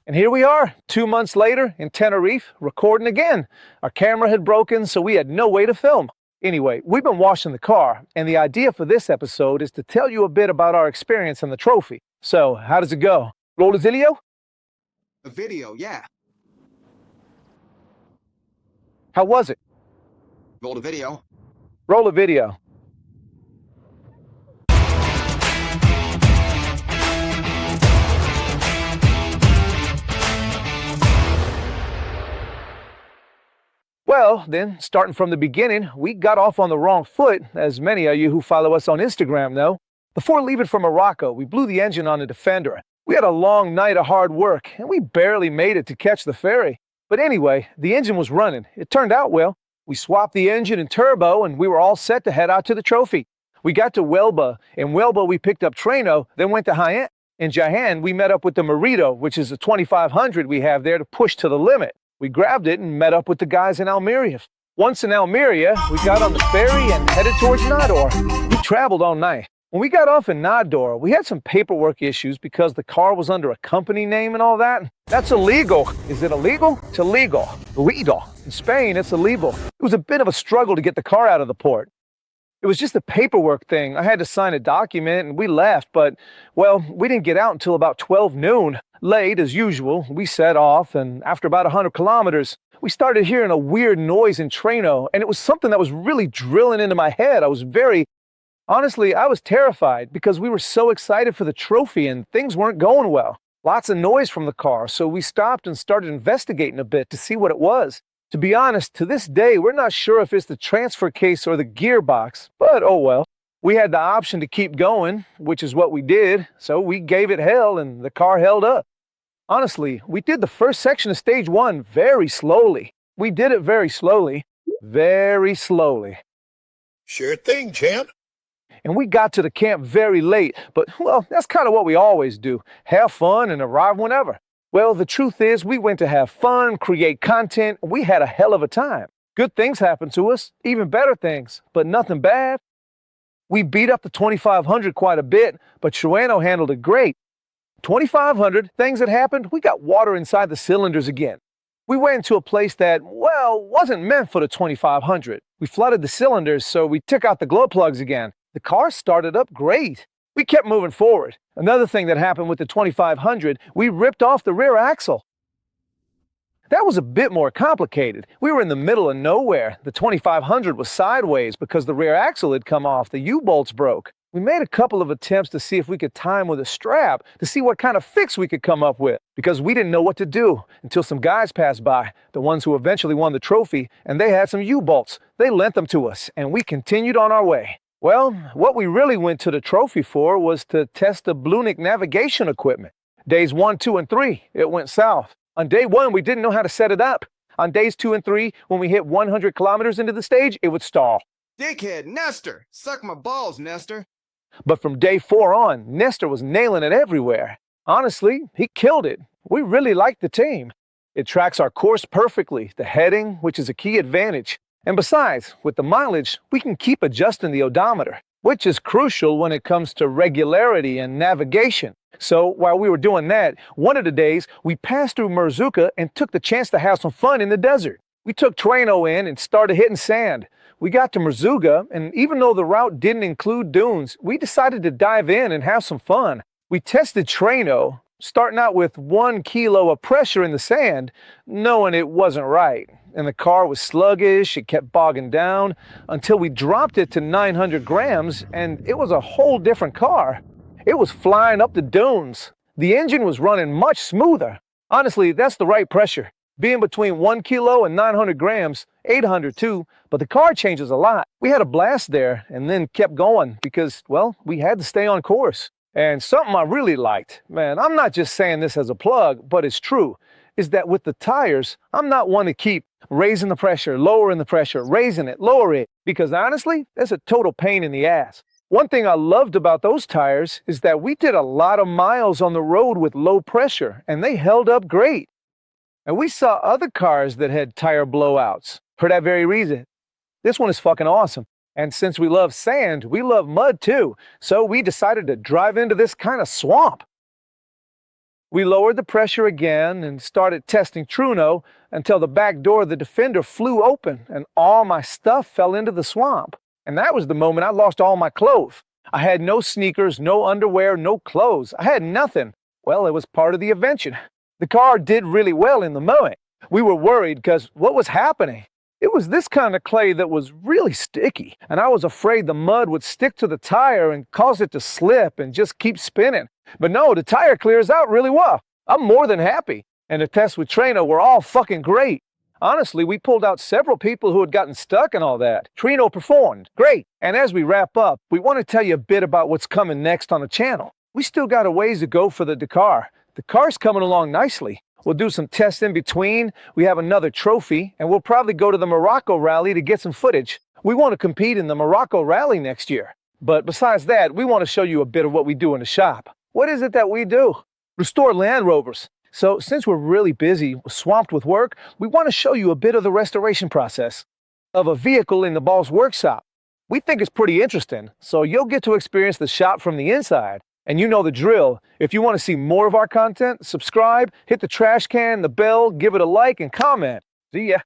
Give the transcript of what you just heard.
And here we are, 2 months later in Tenerife, recording again. Our camera had broken, so we had no way to film. Anyway, we've been washing the car, and the idea for this episode is to tell you a bit about our experience on the trophy. So, how does it go? Roll the video? A video, yeah. How was it? Roll the video. Roll the video. Well, then, starting from the beginning, we got off on the wrong foot, as many of you who follow us on Instagram know. Before leaving for Morocco, we blew the engine on the Defender. We had a long night of hard work, and we barely made it to catch the ferry. But anyway, the engine was running. It turned out well. We swapped the engine and turbo, and we were all set to head out to the trophy. We got to Huelva. In Huelva, we picked up Treno, then went to Jaén. In Jaén, we met up with the Merito, which is a 2500 we have there to push to the limit. We grabbed it and met up with the guys in Almeria. Once in Almeria, we got on the ferry and headed towards Nador. We traveled all night. When we got off in Nador, we had some paperwork issues because the car was under a company name and all that. That's illegal. Is it illegal? It's illegal. Illegal. In Spain, it's illegal. It was a bit of a struggle to get the car out of the port. It was just a paperwork thing. I had to sign a document and we left, but, well, we didn't get out until about 12 noon. Late, as usual, we set off, and after about 100 kilometers, we started hearing a weird noise in Treno, and it was something that was really drilling into my head. Honestly, I was terrified because we were so excited for the trophy and things weren't going well. Lots of noise from the car, so we stopped and started investigating a bit to see what it was. To be honest, to this day, we're not sure if it's the transfer case or the gearbox, but oh well. We had the option to keep going, which is what we did, so we gave it hell and the car held up. Honestly, we did the first section of stage 1 very slowly. We did it very slowly. Very slowly. Sure thing, champ. And we got to the camp very late, but, well, that's kind of what we always do. Have fun and arrive whenever. Well, the truth is, we went to have fun, create content. We had a hell of a time. Good things happened to us, even better things, but nothing bad. We beat up the 2500 quite a bit, but Trueno handled it great. 2500, things had happened, we got water inside the cylinders again. We went into a place that, well, wasn't meant for the 2500. We flooded the cylinders, so we took out the glow plugs again. The car started up great. We kept moving forward. Another thing that happened with the 2500, we ripped off the rear axle. That was a bit more complicated. We were in the middle of nowhere. The 2500 was sideways because the rear axle had come off. The U-bolts broke. We made a couple of attempts to see if we could time with a strap to see what kind of fix we could come up with because we didn't know what to do until some guys passed by, the ones who eventually won the trophy, and they had some U-bolts. They lent them to us, and we continued on our way. Well, what we really went to the trophy for was to test the Blunic navigation equipment. Days 1, 2, and 3, it went south. On day 1, we didn't know how to set it up. On days 2 and 3, when we hit 100 kilometers into the stage, it would stall. Dickhead, Nestor. Suck my balls, Nestor. But from day 4 on, Nestor was nailing it everywhere. Honestly, he killed it. We really liked the team. It tracks our course perfectly, the heading, which is a key advantage. And besides, with the mileage, we can keep adjusting the odometer, which is crucial when it comes to regularity and navigation. So while we were doing that, one of the days, we passed through Merzouga and took the chance to have some fun in the desert. We took Treno in and started hitting sand. We got to Merzouga, and even though the route didn't include dunes, we decided to dive in and have some fun. We tested Treno, starting out with 1 kilo of pressure in the sand, knowing it wasn't right. And the car was sluggish, it kept bogging down, until we dropped it to 900 grams, and it was a whole different car. It was flying up the dunes. The engine was running much smoother. Honestly, that's the right pressure. Being between 1 kilo and 900 grams, 800 too, but the car changes a lot. We had a blast there and then kept going because, well, we had to stay on course. And something I really liked, man, I'm not just saying this as a plug, but it's true, is that with the tires, I'm not one to keep raising the pressure, lowering the pressure, raising it, lower it, because honestly, that's a total pain in the ass. One thing I loved about those tires is that we did a lot of miles on the road with low pressure, and they held up great. And we saw other cars that had tire blowouts for that very reason. This one is fucking awesome. And since we love sand, we love mud too. So we decided to drive into this kind of swamp. We lowered the pressure again and started testing Truno until the back door of the Defender flew open and all my stuff fell into the swamp. And that was the moment I lost all my clothes. I had no sneakers, no underwear, no clothes. I had nothing. Well, it was part of the adventure. The car did really well in the mowing. We were worried because what was happening? It was this kind of clay that was really sticky, and I was afraid the mud would stick to the tire and cause it to slip and just keep spinning. But no, the tire clears out really well. I'm more than happy. And the tests with Trino were all fucking great. Honestly, we pulled out several people who had gotten stuck and all that. Trino performed. Great. And as we wrap up, we want to tell you a bit about what's coming next on the channel. We still got a ways to go for the Dakar. The car's coming along nicely. We'll do some tests in between. We have another trophy, and we'll probably go to the Morocco Rally to get some footage. We want to compete in the Morocco Rally next year. But besides that, we want to show you a bit of what we do in the shop. What is it that we do? Restore Land Rovers. So since we're really busy, swamped with work, we want to show you a bit of the restoration process of a vehicle in the Balls workshop. We think it's pretty interesting, so you'll get to experience the shop from the inside. And you know the drill. If you want to see more of our content, subscribe, hit the trash can, the bell, give it a like, and comment. See ya.